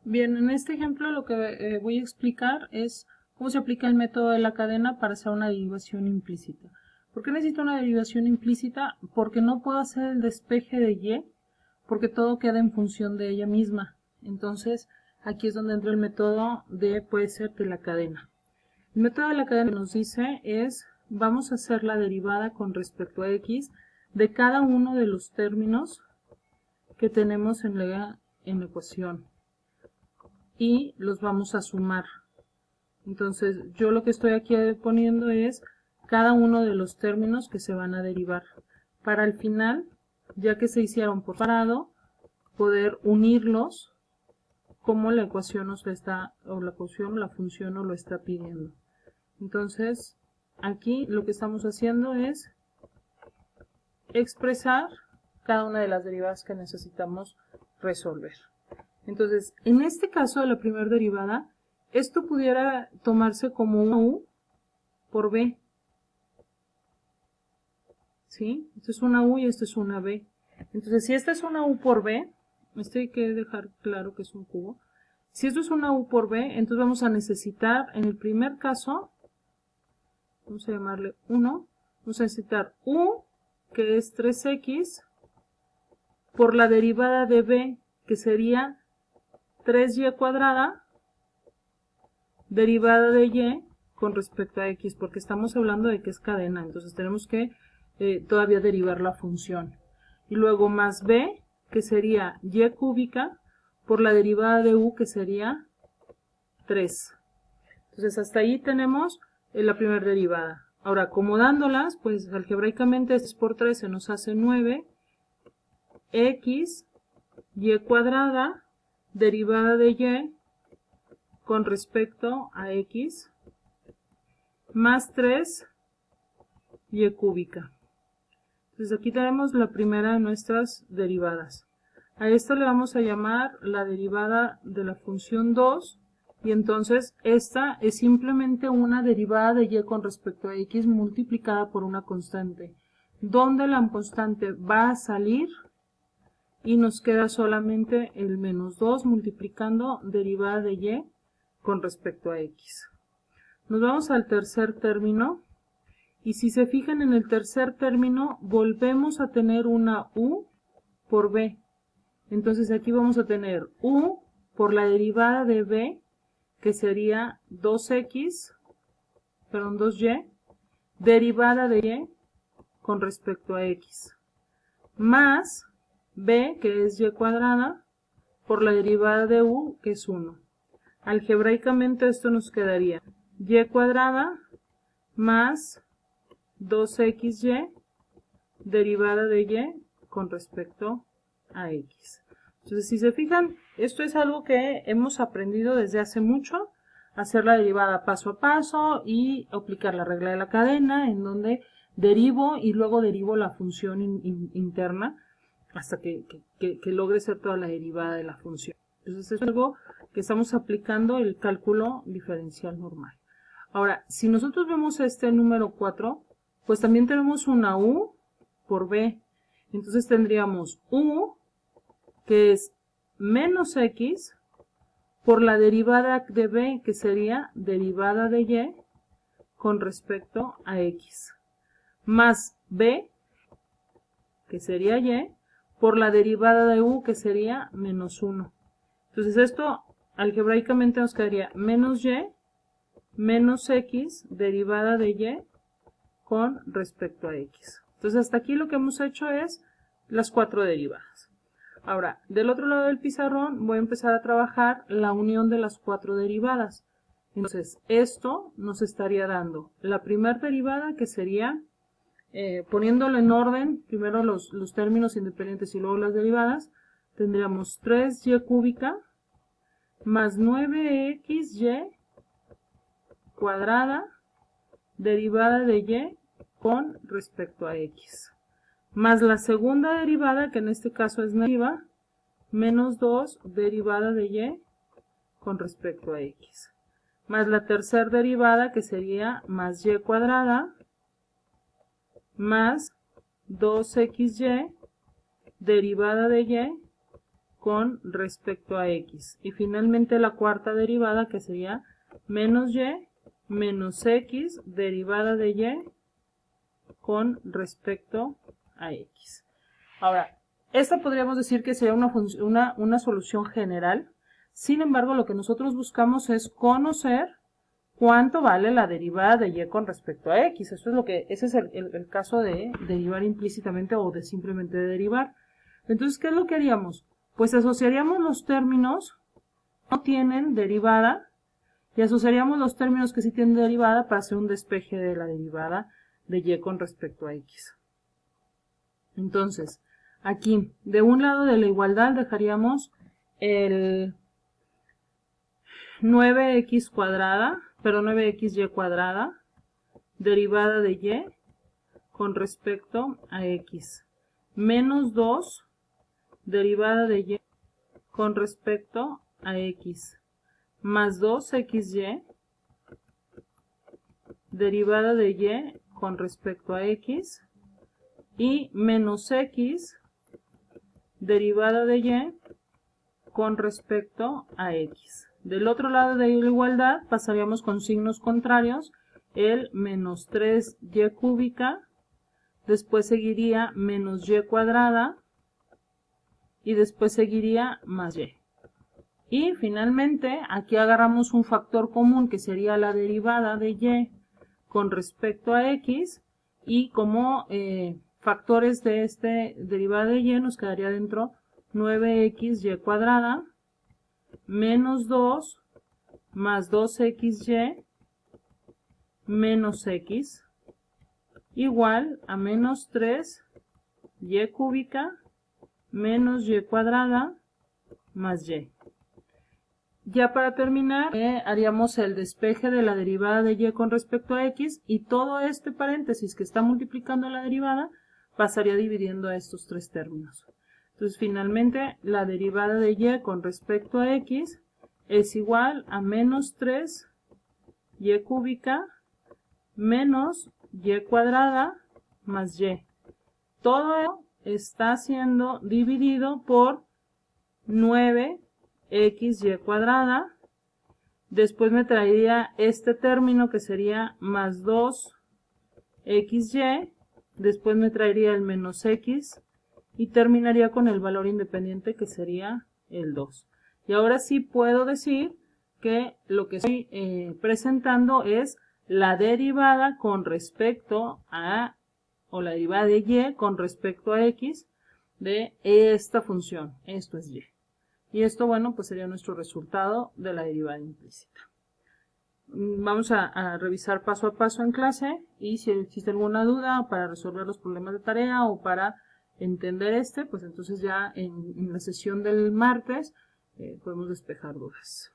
Bien, en este ejemplo lo que voy a explicar es cómo se aplica el método de la cadena para hacer una derivación implícita. ¿Por qué necesito una derivación implícita? Porque no puedo hacer el despeje de y, porque todo queda en función de ella misma. Entonces, aquí es donde entra el método puede ser de la cadena. El método de la cadena que nos dice es, vamos a hacer la derivada con respecto a x de cada uno de los términos que tenemos en la ecuación y los vamos a sumar. Entonces, yo lo que estoy aquí poniendo es cada uno de los términos que se van a derivar. Para el final, ya que se hicieron por separado, poder unirlos como la ecuación nos está, o la ecuación, la función nos lo está pidiendo. Entonces, aquí lo que estamos haciendo es expresar cada una de las derivadas que necesitamos resolver. Entonces, en este caso de la primera derivada, esto pudiera tomarse como una u por b. ¿Sí? Esto es una u y esto es una b. Entonces, si esta es una u por b, esto hay que dejar claro que es un cubo. Si esto es una u por b, entonces vamos a necesitar, en el primer caso, vamos a llamarle 1, vamos a necesitar u, que es 3x, por la derivada de b, que sería 3y cuadrada, derivada de y con respecto a x, porque estamos hablando de que es cadena, entonces tenemos que todavía derivar la función. Y luego más b, que sería y cúbica, por la derivada de u, que sería 3. Entonces hasta ahí tenemos la primera derivada. Ahora, acomodándolas, pues algebraicamente 6 por 3 se nos hace 9, x, y cuadrada, derivada de y, con respecto a x, más 3 y cúbica. Entonces aquí tenemos la primera de nuestras derivadas. A esto le vamos a llamar la derivada de la función 2, y entonces esta es simplemente una derivada de y con respecto a x multiplicada por una constante, donde la constante va a salir y nos queda solamente el menos 2 multiplicando derivada de y con respecto a x. Nos vamos al tercer término, y si se fijan en el tercer término, volvemos a tener una u por b. Entonces aquí vamos a tener u por la derivada de b, que sería 2y, derivada de y con respecto a x, más b, que es y cuadrada, por la derivada de u, que es 1. Algebraicamente esto nos quedaría y cuadrada más 2xy derivada de y con respecto a x. Entonces, si se fijan, esto es algo que hemos aprendido desde hace mucho, hacer la derivada paso a paso y aplicar la regla de la cadena, en donde derivo y luego derivo la función interna hasta que logre ser toda la derivada de la función. Entonces, es algo que estamos aplicando el cálculo diferencial normal. Ahora, si nosotros vemos este número 4, pues también tenemos una u por b. Entonces tendríamos u, que es menos x, por la derivada de b, que sería derivada de y con respecto a x, más b, que sería y, por la derivada de u, que sería menos 1. Entonces esto algebraicamente nos quedaría menos y, menos x, derivada de y con respecto a x. Entonces hasta aquí lo que hemos hecho es las 4 derivadas. Ahora, del otro lado del pizarrón voy a empezar a trabajar la unión de las 4 derivadas. Entonces, esto nos estaría dando la primera derivada, que sería, poniéndolo en orden, primero los términos independientes y luego las derivadas, tendríamos 3y cúbica más 9xy cuadrada derivada de y con respecto a x, más la segunda derivada, que en este caso es negativa, menos 2 derivada de y con respecto a x, más la tercera derivada, que sería más y cuadrada, más 2xy derivada de y con respecto a x. Y finalmente la cuarta derivada, que sería menos y menos x derivada de y con respecto a x. Ahora, esta podríamos decir que sería una solución general. Sin embargo, lo que nosotros buscamos es conocer cuánto vale la derivada de y con respecto a x. Ese es el caso de derivar implícitamente o de simplemente derivar. Entonces, ¿qué es lo que haríamos? Pues asociaríamos los términos que no tienen derivada y asociaríamos los términos que sí tienen derivada para hacer un despeje de la derivada de y con respecto a x. Entonces, aquí, de un lado de la igualdad dejaríamos el 9x cuadrada, pero 9xy cuadrada, derivada de y con respecto a x, menos 2 derivada de y con respecto a x, más 2xy derivada de y con respecto a x, y menos x derivada de y con respecto a x. Del otro lado de la igualdad pasaríamos con signos contrarios, el menos 3y cúbica, después seguiría menos y cuadrada, y después seguiría más y. Y finalmente aquí agarramos un factor común que sería la derivada de y con respecto a x, y como factores de este derivada de y nos quedaría dentro 9xy cuadrada menos 2 más 2xy menos x igual a menos 3y cúbica menos y cuadrada más y. Ya para terminar, haríamos el despeje de la derivada de y con respecto a x, y todo este paréntesis que está multiplicando la derivada pasaría dividiendo a estos tres términos. Entonces finalmente la derivada de y con respecto a x es igual a menos 3y cúbica menos y cuadrada más y. Todo está siendo dividido por 9xy cuadrada. Después me traería este término que sería más 2xy. Después me traería el menos x. Y terminaría con el valor independiente que sería el 2. Y ahora sí puedo decir que lo que estoy presentando es la derivada con respecto a, o la derivada de y con respecto a x de esta función. Esto es y. Y esto, bueno, pues sería nuestro resultado de la derivada implícita. Vamos a revisar paso a paso en clase, y si existe alguna duda para resolver los problemas de tarea o para entender pues entonces ya en la sesión del martes podemos despejar dudas.